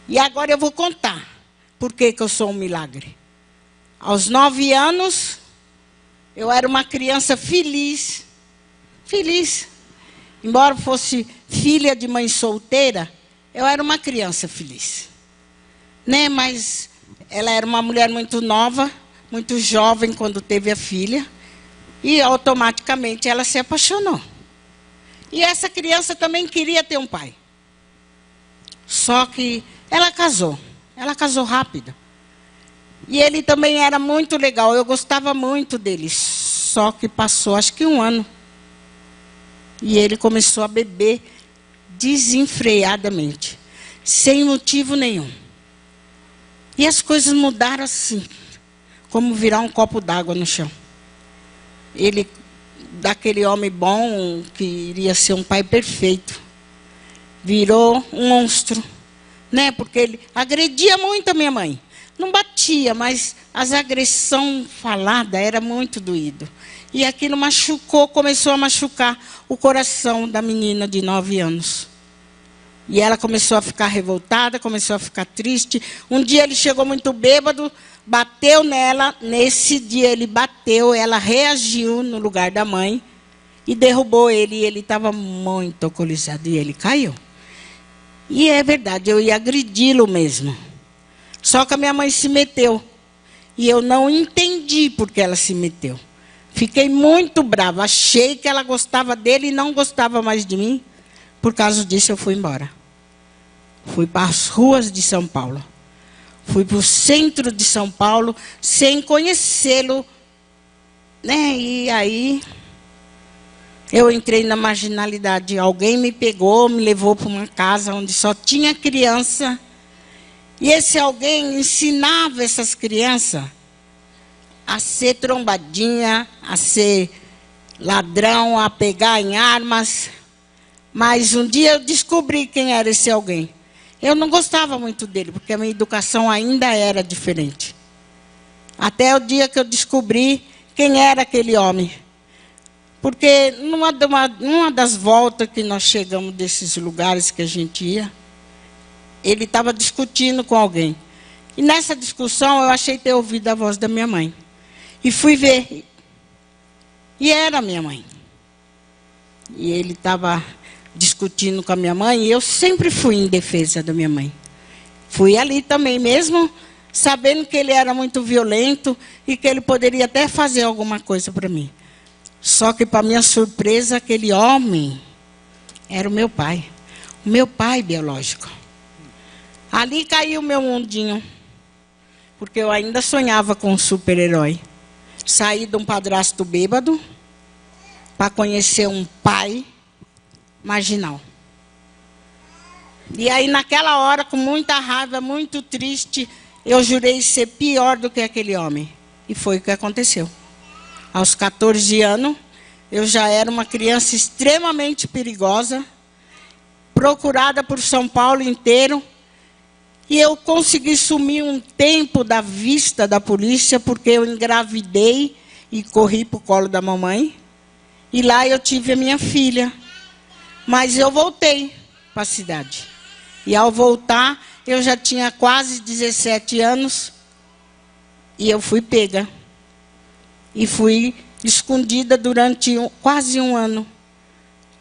E agora eu vou contar por que eu sou um milagre. Aos 9 anos, eu era uma criança feliz. Feliz. Embora fosse filha de mãe solteira, eu era uma criança feliz. Né? Mas ela era uma mulher muito nova, muito jovem quando teve a filha. E automaticamente ela se apaixonou. E essa criança também queria ter um pai. Só que ela casou rápido. E ele também era muito legal, eu gostava muito dele. Só que passou acho que 1 ano. E ele começou a beber desenfreadamente, sem motivo nenhum. E as coisas mudaram assim, como virar um copo d'água no chão. Ele, daquele homem bom, que iria ser um pai perfeito, virou um monstro, né? Porque ele agredia muito a minha mãe. Não batia, mas as agressões faladas era muito doído. E aquilo machucou, começou a machucar o coração da menina de 9 anos. E ela começou a ficar revoltada, começou a ficar triste. Um dia ele chegou muito bêbado, bateu nela. Nesse dia ele bateu, ela reagiu no lugar da mãe e derrubou ele. E ele estava muito alcoolizado e ele caiu. E é verdade, eu ia agredi-lo mesmo. Só que a minha mãe se meteu. E eu não entendi por que ela se meteu. Fiquei muito brava. Achei que ela gostava dele e não gostava mais de mim. Por causa disso, eu fui embora. Fui para as ruas de São Paulo. Fui para o centro de São Paulo, sem conhecê-lo. Né? E aí, eu entrei na marginalidade. Alguém me pegou, me levou para uma casa onde só tinha criança. E esse alguém ensinava essas crianças a ser trombadinha, a ser ladrão, a pegar em armas. Mas um dia eu descobri quem era esse alguém. Eu não gostava muito dele, porque a minha educação ainda era diferente. Até o dia que eu descobri quem era aquele homem. Porque numa das voltas que nós chegamos desses lugares que a gente ia, ele estava discutindo com alguém. E nessa discussão eu achei ter ouvido a voz da minha mãe. E fui ver. E era minha mãe. E ele estava discutindo com a minha mãe. E eu sempre fui em defesa da minha mãe. Fui ali também, mesmo sabendo que ele era muito violento e que ele poderia até fazer alguma coisa para mim. Só que, para minha surpresa, aquele homem era o meu pai. O meu pai biológico. Ali caiu o meu mundinho. Porque eu ainda sonhava com um super-herói. Saí de um padrasto bêbado para conhecer um pai marginal. E aí, naquela hora, com muita raiva, muito triste, eu jurei ser pior do que aquele homem. E foi o que aconteceu. Aos 14 anos, eu já era uma criança extremamente perigosa, procurada por São Paulo inteiro. E eu consegui sumir um tempo da vista da polícia, porque eu engravidei e corri para o colo da mamãe. E lá eu tive a minha filha. Mas eu voltei para a cidade. E ao voltar, eu já tinha quase 17 anos. E eu fui pega. E fui escondida durante quase 1 ano.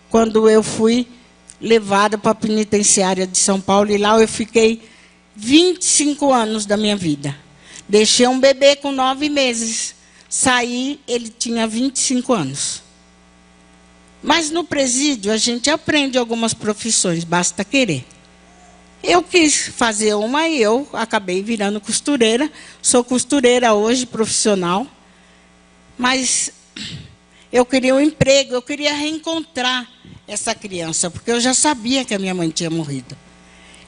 Quando eu fui levada para a penitenciária de São Paulo. E lá eu fiquei 25 anos da minha vida. Deixei um bebê com 9 meses. Saí, ele tinha 25 anos. Mas no presídio a gente aprende algumas profissões, basta querer. Eu quis fazer uma e eu acabei virando costureira. Sou costureira hoje, profissional. Mas eu queria um emprego, eu queria reencontrar essa criança, porque eu já sabia que a minha mãe tinha morrido.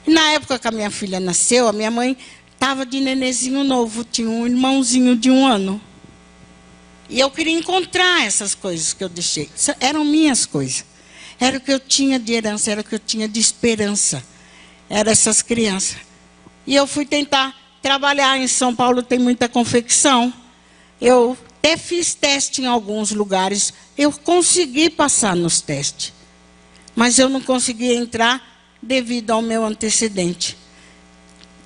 E na época que a minha filha nasceu, a minha mãe estava de nenezinho novo, tinha um irmãozinho de 1 ano. E eu queria encontrar essas coisas que eu deixei. Eram minhas coisas. Era o que eu tinha de herança, era o que eu tinha de esperança. Eram essas crianças. E eu fui tentar trabalhar. Em São Paulo tem muita confecção. Eu até fiz teste em alguns lugares. Eu consegui passar nos testes. Mas eu não conseguia entrar devido ao meu antecedente.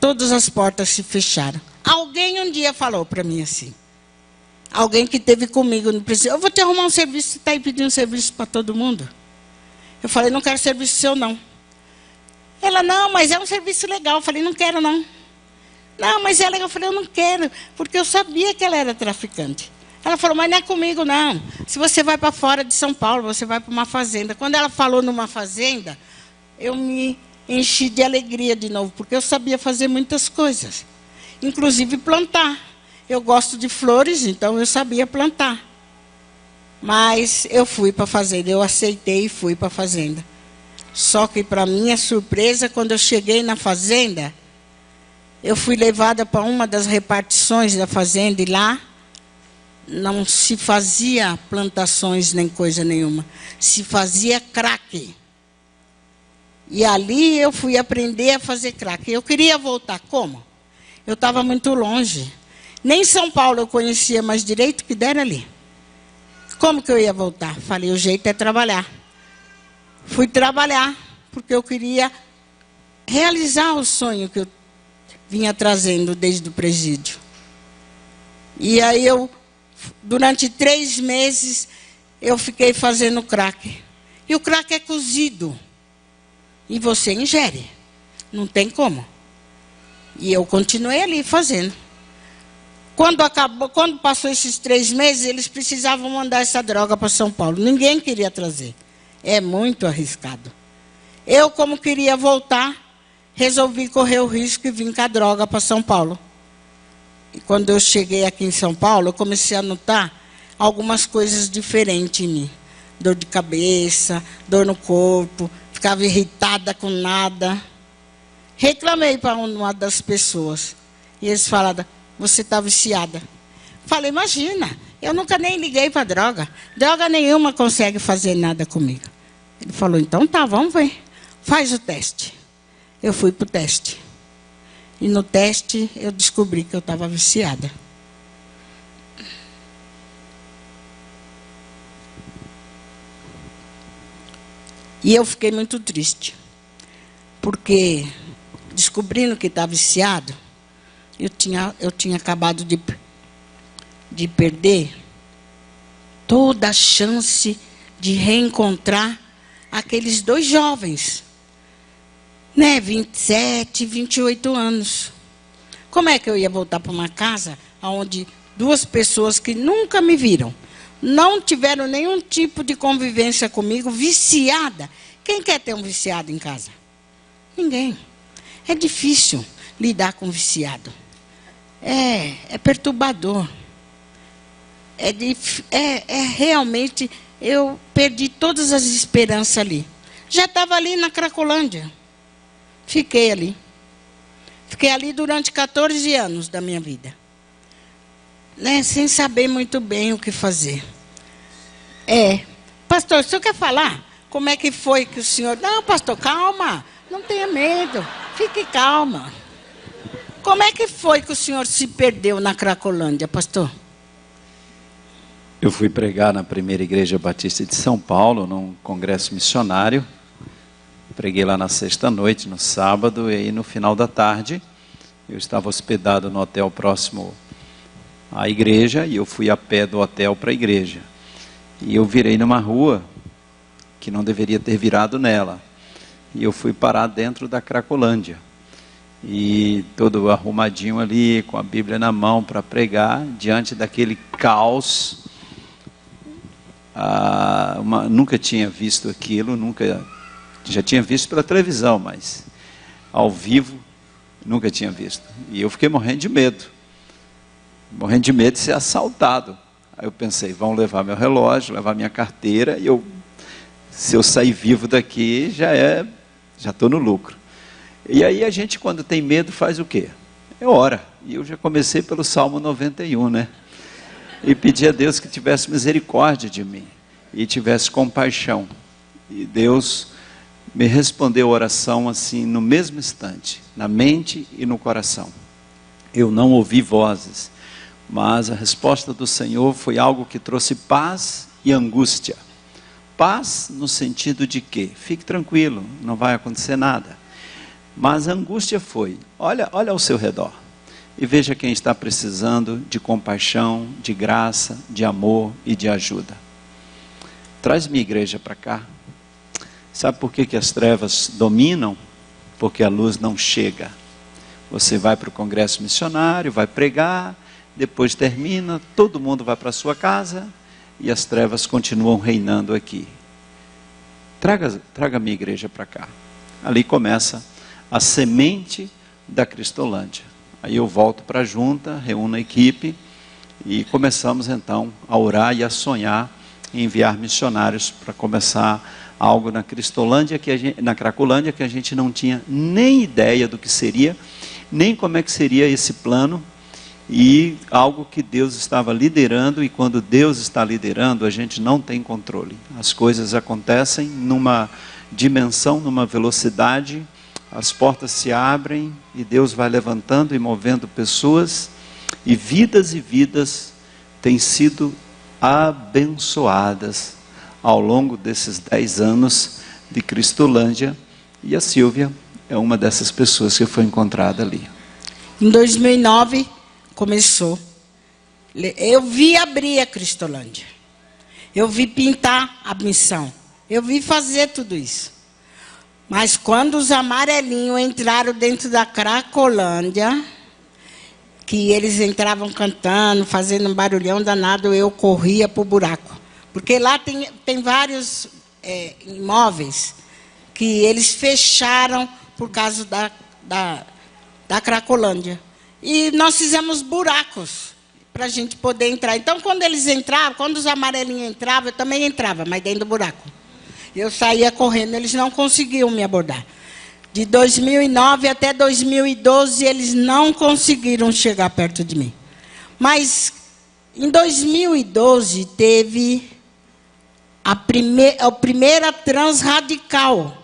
Todas as portas se fecharam. Alguém um dia falou para mim assim, alguém que esteve comigo no presídio: eu vou te arrumar um serviço, você está aí pedindo serviço para todo mundo? Eu falei: não quero serviço seu, não. Ela: não, mas é um serviço legal. Eu falei: não quero, não. Não, mas é legal. Eu falei: eu não quero, porque eu sabia que ela era traficante. Ela falou: mas não é comigo, não. Se você vai para fora de São Paulo, você vai para uma fazenda. Quando ela falou numa fazenda, eu me enchi de alegria de novo, porque eu sabia fazer muitas coisas, inclusive plantar. Eu gosto de flores, então eu sabia plantar. Mas eu fui para a fazenda, eu aceitei e fui para a fazenda. Só que, para minha surpresa, quando eu cheguei na fazenda, eu fui levada para uma das repartições da fazenda, e lá não se fazia plantações nem coisa nenhuma, se fazia crack. E ali eu fui aprender a fazer crack. Eu queria voltar. Como? Eu estava muito longe. Nem São Paulo eu conhecia mais direito, que dera ali. Como que eu ia voltar? Falei: o jeito é trabalhar. Fui trabalhar, porque eu queria realizar o sonho que eu vinha trazendo desde o presídio. E aí durante 3 meses, eu fiquei fazendo crack. E o crack é cozido. E você ingere. Não tem como. E eu continuei ali fazendo. Quando passou esses 3 meses, eles precisavam mandar essa droga para São Paulo. Ninguém queria trazer. É muito arriscado. Eu, como queria voltar, resolvi correr o risco e vim com a droga para São Paulo. E quando eu cheguei aqui em São Paulo, eu comecei a notar algumas coisas diferentes em mim. Dor de cabeça, dor no corpo, ficava irritada com nada. Reclamei para uma das pessoas. E eles falaram: você está viciada. Falei: imagina, eu nunca nem liguei para droga. Droga nenhuma consegue fazer nada comigo. Ele falou: então tá, vamos ver. Faz o teste. Eu fui para o teste. E no teste eu descobri que eu estava viciada. E eu fiquei muito triste. Porque, descobrindo que estava viciado, eu tinha acabado de perder toda a chance de reencontrar aqueles 2 jovens. 27, 28 anos. Como é que eu ia voltar para uma casa onde 2 pessoas que nunca me viram, não tiveram nenhum tipo de convivência comigo, viciada? Quem quer ter um viciado em casa? Ninguém. É difícil lidar com viciado. É perturbador. Realmente, eu perdi todas as esperanças ali. Já estava ali na Cracolândia. Fiquei ali. Fiquei ali durante 14 anos da minha vida. Sem saber muito bem o que fazer. Pastor, o senhor quer falar? Como é que foi que o senhor... Não, pastor, calma. Não tenha medo. Fique calma. Como é que foi que o senhor se perdeu na Cracolândia, pastor? Eu fui pregar na primeira igreja batista de São Paulo, num congresso missionário. Preguei lá na sexta-noite, no sábado, e aí no final da tarde, eu estava hospedado no hotel próximo à igreja, e eu fui a pé do hotel para a igreja. E eu virei numa rua que não deveria ter virado nela. E eu fui parar dentro da Cracolândia. E todo arrumadinho ali, com a Bíblia na mão para pregar, diante daquele caos. Nunca tinha visto aquilo, já tinha visto pela televisão, mas ao vivo nunca tinha visto. E eu fiquei morrendo de medo de ser assaltado. Aí eu pensei: vão levar meu relógio, levar minha carteira, e se eu sair vivo daqui, já estou no lucro. E aí a gente, quando tem medo, faz o quê? Ora. E eu já comecei pelo Salmo 91, né? E pedi a Deus que tivesse misericórdia de mim e tivesse compaixão. E Deus me respondeu a oração assim, no mesmo instante, na mente e no coração. Eu não ouvi vozes, mas a resposta do Senhor foi algo que trouxe paz e angústia. Paz no sentido de que, fique tranquilo, não vai acontecer nada. Mas a angústia foi, olha ao seu redor e veja quem está precisando de compaixão, de graça, de amor e de ajuda. Traz minha igreja para cá. Sabe por que as trevas dominam? Porque a luz não chega. Você vai para o congresso missionário, vai pregar, depois termina, todo mundo vai para a sua casa e as trevas continuam reinando aqui. Traga minha igreja para cá. Ali começa a semente da Cristolândia. Aí eu volto para a junta, reúno a equipe e começamos então a orar e a sonhar em enviar missionários para começar algo na Cristolândia, na Cracolândia, que a gente não tinha nem ideia do que seria, nem como é que seria esse plano, e algo que Deus estava liderando, e quando Deus está liderando, a gente não tem controle. As coisas acontecem numa dimensão, numa velocidade, as portas se abrem, e Deus vai levantando e movendo pessoas, e vidas têm sido abençoadas ao longo desses 10 anos de Cristolândia, e a Silvia é uma dessas pessoas que foi encontrada ali. Em 2009 começou. Eu vi abrir a Cristolândia. Eu vi pintar a missão. Eu vi fazer tudo isso. Mas quando os amarelinhos entraram dentro da Cracolândia, que eles entravam cantando, fazendo um barulhão danado, eu corria para o buraco. Porque lá tem vários imóveis que eles fecharam por causa da Cracolândia. E nós fizemos buracos para a gente poder entrar. Então, quando eles entravam, quando os amarelinhos entravam, eu também entrava, mas dentro do buraco. Eu saía correndo, eles não conseguiam me abordar. De 2009 até 2012, eles não conseguiram chegar perto de mim. Mas, em 2012, teve a primeira transradical.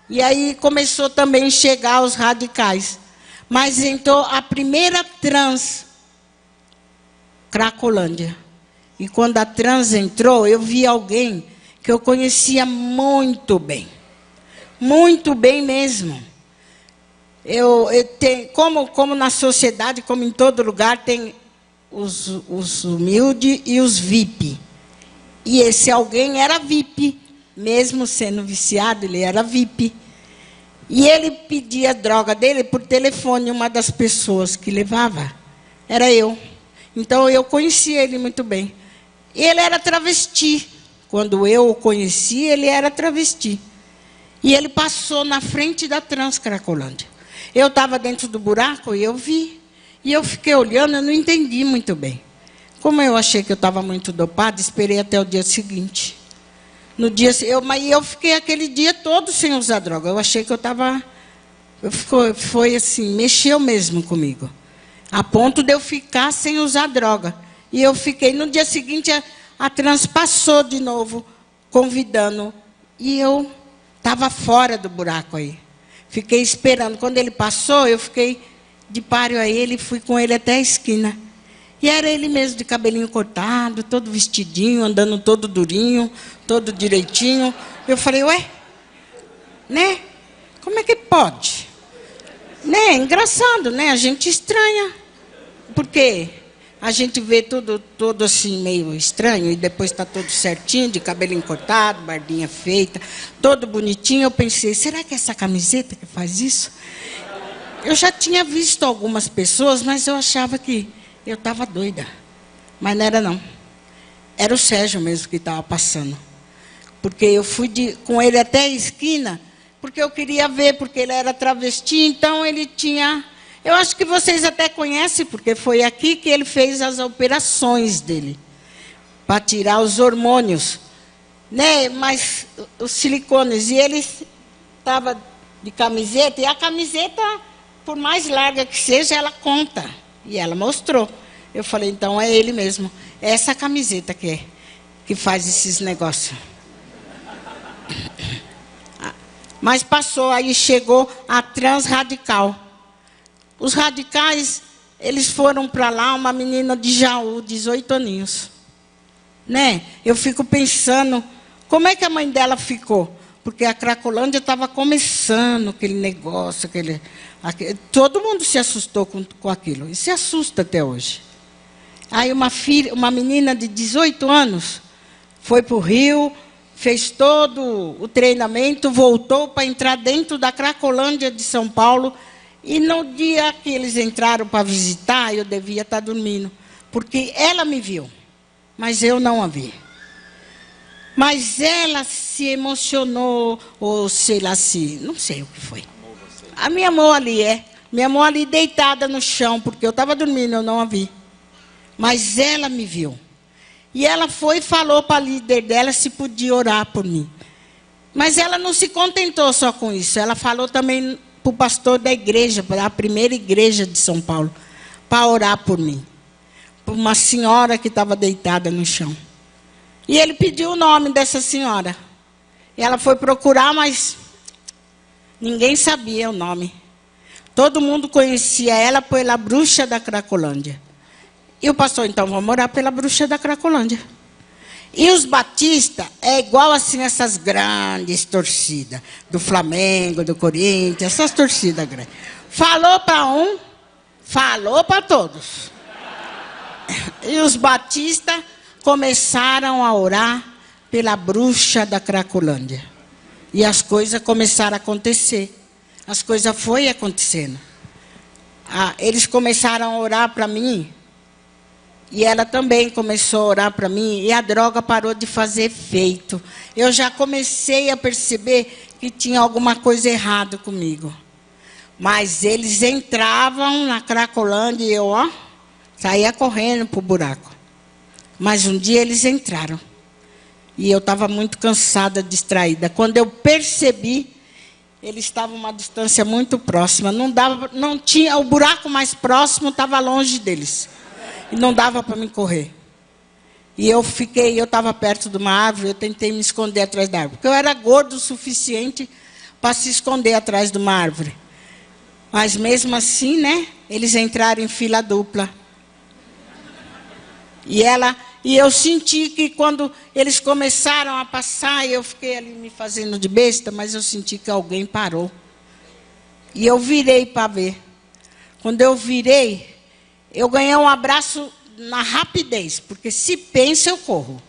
E aí começou também a chegar os radicais. Mas entrou a primeira trans Cracolândia. E quando a trans entrou, eu vi alguém que eu conhecia muito bem. Muito bem mesmo. Como na sociedade, como em todo lugar, tem os humildes e os VIP. E esse alguém era VIP. Mesmo sendo viciado, ele era VIP. E ele pedia a droga dele por telefone. Uma das pessoas que levava era eu. Então, eu conhecia ele muito bem. Ele era travesti. Quando eu o conheci, ele era travesti. E ele passou na frente da Transcracolândia. Eu estava dentro do buraco e eu vi. E eu fiquei olhando, eu não entendi muito bem. Como eu achei que eu estava muito dopada, esperei até o dia seguinte. No dia, eu fiquei aquele dia todo sem usar droga. Eu achei que eu estava... Foi assim, mexeu mesmo comigo. A ponto de eu ficar sem usar droga. E eu fiquei... No dia seguinte, a trans passou de novo, convidando. E eu estava fora do buraco aí. Fiquei esperando. Quando ele passou, eu fiquei de páreo a ele e fui com ele até a esquina. E era ele mesmo, de cabelinho cortado, todo vestidinho, andando todo durinho, todo direitinho. Eu falei, ué, né? Como é que pode? Né? Engraçado, né? A gente estranha. Porque a gente vê tudo assim meio estranho e depois está tudo certinho, de cabelinho cortado, barbinha feita, todo bonitinho. Eu pensei, será que é essa camiseta que faz isso? Eu já tinha visto algumas pessoas, mas eu achava que eu estava doida. Mas não era, não. Era o Sérgio mesmo que estava passando. Porque eu fui com ele até a esquina, porque eu queria ver, porque ele era travesti, então ele tinha... Eu acho que vocês até conhecem, porque foi aqui que ele fez as operações dele, para tirar os hormônios, né? Mas os silicones. E ele estava de camiseta, e a camiseta, por mais larga que seja, ela conta. E ela mostrou. Eu falei, então é ele mesmo. É essa camiseta que faz esses negócios. Mas passou, aí chegou a transradical. Os radicais, eles foram para lá, uma menina de Jaú, 18 aninhos. Né? Eu fico pensando Como é que a mãe dela ficou? Porque a Cracolândia estava começando aquele negócio, todo mundo se assustou com aquilo. E se assusta até hoje. Aí uma menina de 18 anos foi para o Rio, fez todo o treinamento, voltou para entrar dentro da Cracolândia de São Paulo. E no dia que eles entraram para visitar, eu devia estar dormindo. Porque ela me viu, mas eu não a vi. Mas ela se emocionou, ou sei lá se... Não sei o que foi. A me amou ali, me amou ali deitada no chão, porque eu estava dormindo, eu não a vi. Mas ela me viu. E ela foi e falou para a líder dela se podia orar por mim. Mas ela não se contentou só com isso. Ela falou também para o pastor da igreja, para a primeira igreja de São Paulo, para orar por mim. Por uma senhora que estava deitada no chão. E ele pediu o nome dessa senhora. E ela foi procurar, mas ninguém sabia o nome. Todo mundo conhecia ela pela bruxa da Cracolândia. E o pastor, então, vamos orar pela bruxa da Cracolândia. E os batistas é igual assim essas grandes torcidas. Do Flamengo, do Corinthians, essas torcidas grandes. Falou para um, falou para todos. E os batistas começaram a orar pela bruxa da Cracolândia. E as coisas começaram a acontecer. As coisas foram acontecendo. Eles começaram a orar para mim. E ela também começou a orar para mim. E a droga parou de fazer efeito. Eu já comecei a perceber que tinha alguma coisa errada comigo. Mas eles entravam na Cracolândia e eu, saía correndo para o buraco. Mas um dia eles entraram. E eu estava muito cansada, distraída. Quando eu percebi, eles estavam a uma distância muito próxima. Não tinha, o buraco mais próximo estava longe deles. E não dava para me correr. E eu estava perto de uma árvore, eu tentei me esconder atrás da árvore. Porque eu era gordo o suficiente para se esconder atrás de uma árvore. Mas mesmo assim, né? Eles entraram em fila dupla. E eu senti que quando eles começaram a passar, eu fiquei ali me fazendo de besta, mas eu senti que alguém parou. E eu virei para ver. Quando eu virei, eu ganhei um abraço na rapidez, porque se pensa, eu corro.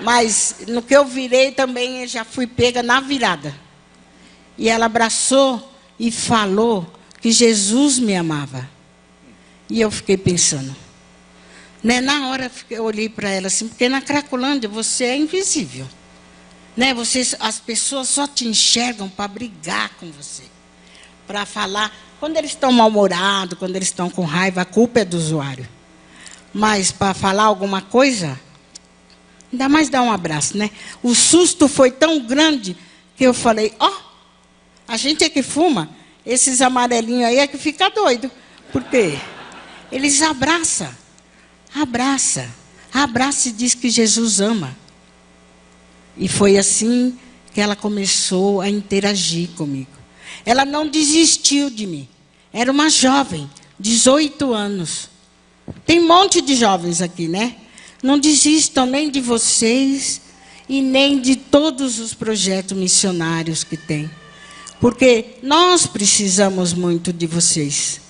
Mas no que eu virei também, eu já fui pega na virada. E ela abraçou e falou que Jesus me amava. E eu fiquei pensando. Né? Na hora eu olhei para ela assim, porque na Cracolândia você é invisível. Né? As pessoas só te enxergam para brigar com você. Para falar. Quando eles estão mal-humorados, quando eles estão com raiva, a culpa é do usuário. Mas para falar alguma coisa, ainda mais dar um abraço, né? O susto foi tão grande que eu falei, a gente é que fuma, esses amarelinhos aí é que fica doido. Por quê? Eles abraçam. Abraça e diz que Jesus ama. E foi assim que ela começou a interagir comigo. Ela não desistiu de mim. Era uma jovem, 18 anos. Tem um monte de jovens aqui, né? Não desistam nem de vocês e nem de todos os projetos missionários que tem. Porque nós precisamos muito de vocês.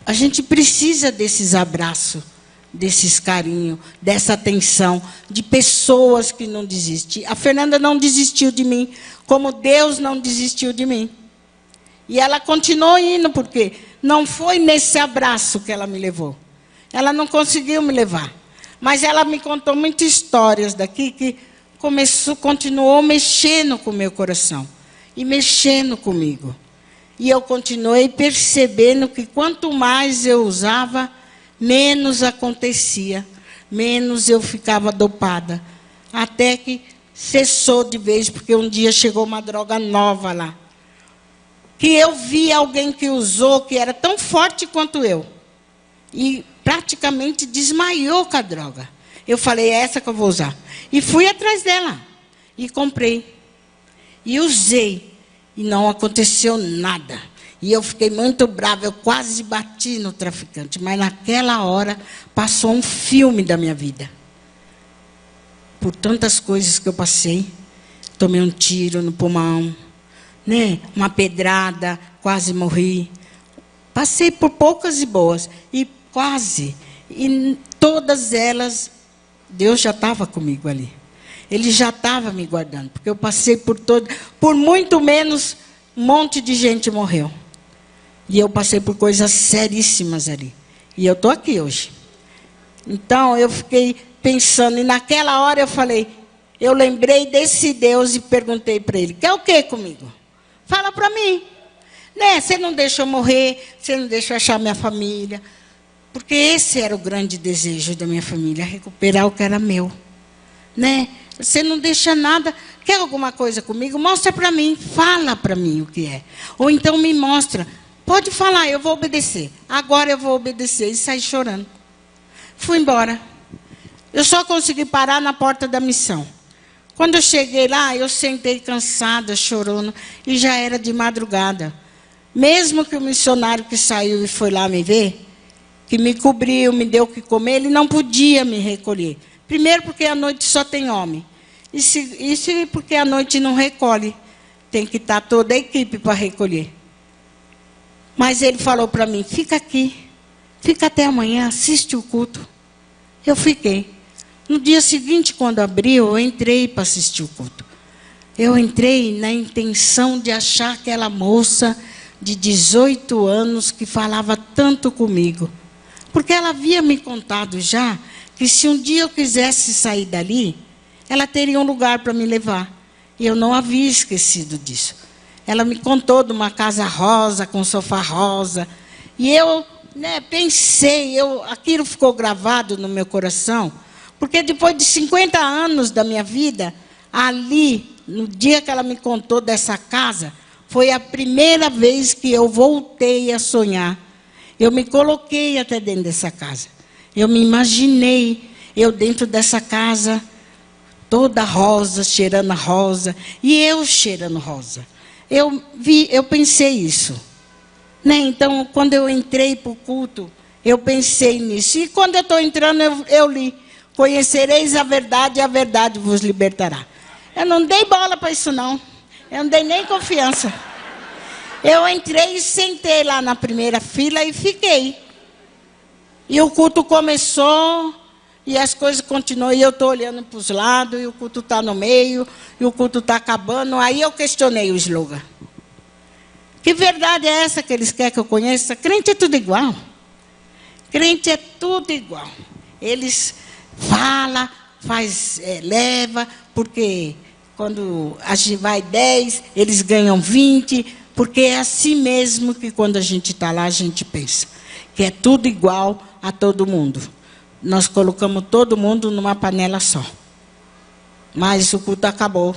A gente precisa desses abraços, desses carinhos, dessa atenção, de pessoas que não desistem. A Fernanda não desistiu de mim, como Deus não desistiu de mim. E ela continuou indo, porque não foi nesse abraço que ela me levou. Ela não conseguiu me levar. Mas ela me contou muitas histórias daqui que continuou mexendo com o meu coração. E mexendo comigo. E eu continuei percebendo que quanto mais eu usava, menos acontecia, menos eu ficava dopada. Até que cessou de vez, porque um dia chegou uma droga nova lá. Que eu vi alguém que usou, que era tão forte quanto eu. E praticamente desmaiou com a droga. Eu falei, é essa que eu vou usar. E fui atrás dela. E comprei. E usei. E não aconteceu nada. E eu fiquei muito brava. Eu quase bati no traficante. Mas naquela hora passou um filme da minha vida. por tantas coisas que eu passei. Tomei um tiro no pulmão, né? Uma pedrada, quase morri. Passei por poucas e boas, e quase. E todas elas, Deus já estava comigo ali. Ele já estava me guardando, porque eu passei por muito menos, um monte de gente morreu. E eu passei por coisas seríssimas ali. E eu estou aqui hoje. Então, eu fiquei pensando, e naquela hora eu falei, eu lembrei desse Deus e perguntei para ele, quer o quê comigo? Fala para mim. Né? Você não deixa eu morrer, você não deixa eu achar minha família. Porque esse era o grande desejo da minha família, recuperar o que era meu. Né? Você não deixa nada, quer alguma coisa comigo? Mostra para mim, fala para mim o que é. Ou então me mostra, pode falar, eu vou obedecer. Agora eu vou obedecer. E saí chorando. Fui embora. Eu só consegui parar na porta da missão. Quando eu cheguei lá, eu sentei cansada, chorando, e já era de madrugada. Mesmo que o missionário que saiu e foi lá me ver, que me cobriu, me deu o que comer, ele não podia me recolher. Primeiro porque à noite só tem homem. E porque à noite não recolhe. Tem que estar toda a equipe para recolher. Mas ele falou para mim, fica aqui. Fica até amanhã, assiste o culto. Eu fiquei. No dia seguinte, quando abriu, eu entrei para assistir o culto. Eu entrei na intenção de achar aquela moça de 18 anos que falava tanto comigo. Porque ela havia me contado já que se um dia eu quisesse sair dali, ela teria um lugar para me levar. E eu não havia esquecido disso. Ela me contou de uma casa rosa, com sofá rosa. E eu pensei, aquilo ficou gravado no meu coração, porque depois de 50 anos da minha vida, ali, no dia que ela me contou dessa casa, foi a primeira vez que eu voltei a sonhar. Eu me coloquei até dentro dessa casa. Eu me imaginei, eu dentro dessa casa, toda rosa, cheirando a rosa, e eu cheirando rosa. Eu pensei isso. Né? Então, quando eu entrei para o culto, eu pensei nisso. E quando eu estou entrando, eu li. Conhecereis a verdade e a verdade vos libertará. Eu não dei bola para isso, não. Eu não dei nem confiança. Eu entrei e sentei lá na primeira fila e fiquei. E o culto começou, e as coisas continuam. E eu estou olhando para os lados, e o culto está no meio, e o culto está acabando. Aí eu questionei o slogan. Que verdade é essa que eles querem que eu conheça? Crente é tudo igual. Crente é tudo igual. Eles falam, leva, porque quando a gente vai 10, eles ganham 20, porque é assim mesmo que quando a gente está lá, a gente pensa. Que é tudo igual a todo mundo. Nós colocamos todo mundo numa panela só. Mas o culto acabou,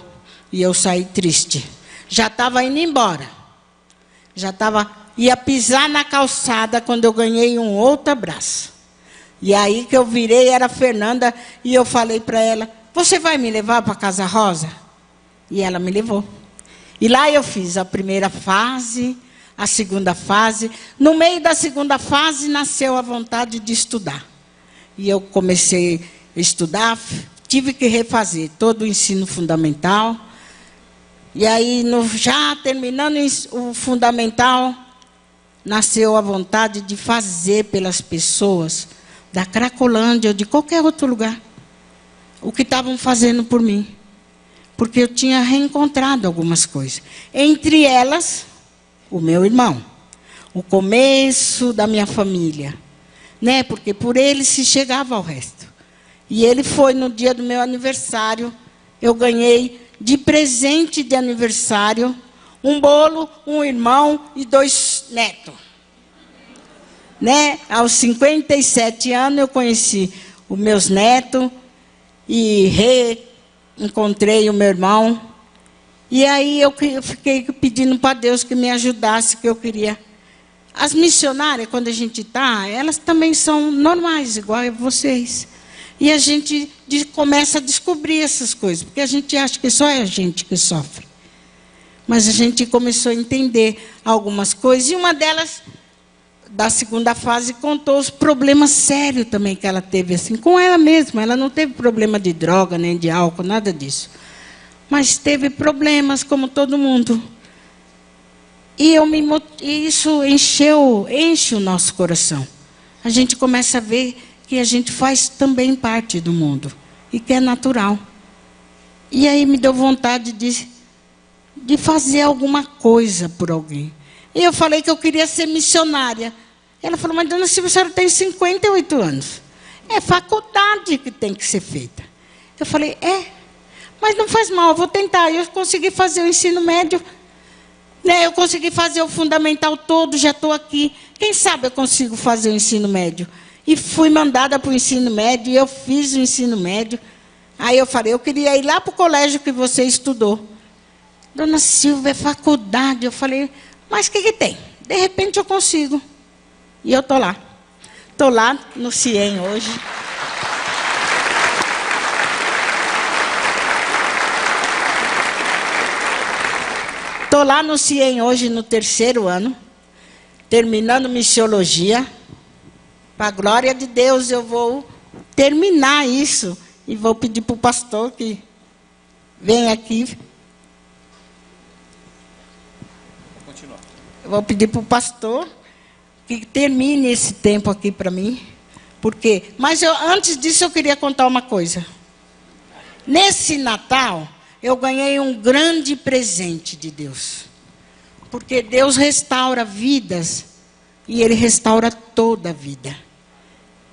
e eu saí triste. Já estava indo embora. Ia pisar na calçada quando eu ganhei um outro abraço. E aí que eu virei, era a Fernanda, e eu falei para ela, você vai me levar para a Casa Rosa? E ela me levou. E lá eu fiz a primeira fase, a segunda fase. No meio da segunda fase, nasceu a vontade de estudar. E eu comecei a estudar, tive que refazer todo o ensino fundamental. E aí, já terminando o fundamental, nasceu a vontade de fazer pelas pessoas da Cracolândia ou de qualquer outro lugar o que estavam fazendo por mim. Porque eu tinha reencontrado algumas coisas. Entre elas, o meu irmão. O começo da minha família. Né? Porque por ele se chegava ao resto. E ele foi no dia do meu aniversário. Eu ganhei de presente de aniversário um bolo, um irmão e 2 netos. Né? Aos 57 anos eu conheci os meus netos e reencontrei o meu irmão. E aí eu fiquei pedindo para Deus que me ajudasse, que eu queria. As missionárias, quando a gente está, elas também são normais, igual a vocês. E a gente começa a descobrir essas coisas, porque a gente acha que só é a gente que sofre. Mas a gente começou a entender algumas coisas, e uma delas, da segunda fase contou os problemas sérios também que ela teve, assim, com ela mesma. Ela não teve problema de droga, nem de álcool, nada disso. Mas teve problemas, como todo mundo. E isso enche o nosso coração. A gente começa a ver que a gente faz também parte do mundo. E que é natural. E aí me deu vontade de fazer alguma coisa por alguém. E eu falei que eu queria ser missionária. Ela falou, mas dona Silvia, a senhora tem 58 anos. É faculdade que tem que ser feita. Eu falei, mas não faz mal, eu vou tentar. Eu consegui fazer o ensino médio, né? Eu consegui fazer o fundamental todo, já estou aqui. Quem sabe eu consigo fazer o ensino médio? E fui mandada para o ensino médio, e eu fiz o ensino médio. Aí eu falei, eu queria ir lá para o colégio que você estudou. Dona Silvia, é faculdade. Eu falei, mas o que tem? De repente eu consigo. E eu estou lá. Estou lá no CIEM hoje. Estou lá no CIEM hoje, no 3º ano, terminando missiologia. Para a glória de Deus, eu vou terminar isso. E vou pedir para o pastor que venha aqui. Eu vou pedir para o pastor que termine esse tempo aqui para mim. Mas antes disso, eu queria contar uma coisa. Nesse Natal, eu ganhei um grande presente de Deus. Porque Deus restaura vidas e Ele restaura toda a vida.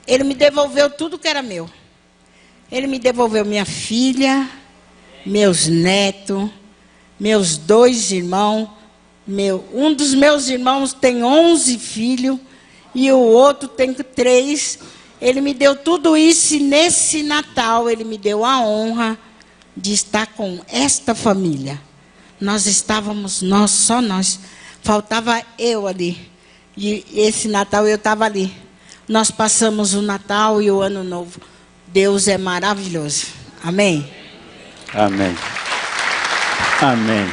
Ele me devolveu tudo que era meu. Ele me devolveu minha filha, meus netos, meus 2 irmãos. Um dos meus irmãos tem 11 filhos e o outro tem 3. Ele me deu tudo isso e nesse Natal ele me deu a honra de estar com esta família. Nós estávamos, só nós. Faltava eu ali. E esse Natal eu estava ali. Nós passamos o Natal e o Ano Novo. Deus é maravilhoso. Amém? Amém. Amém.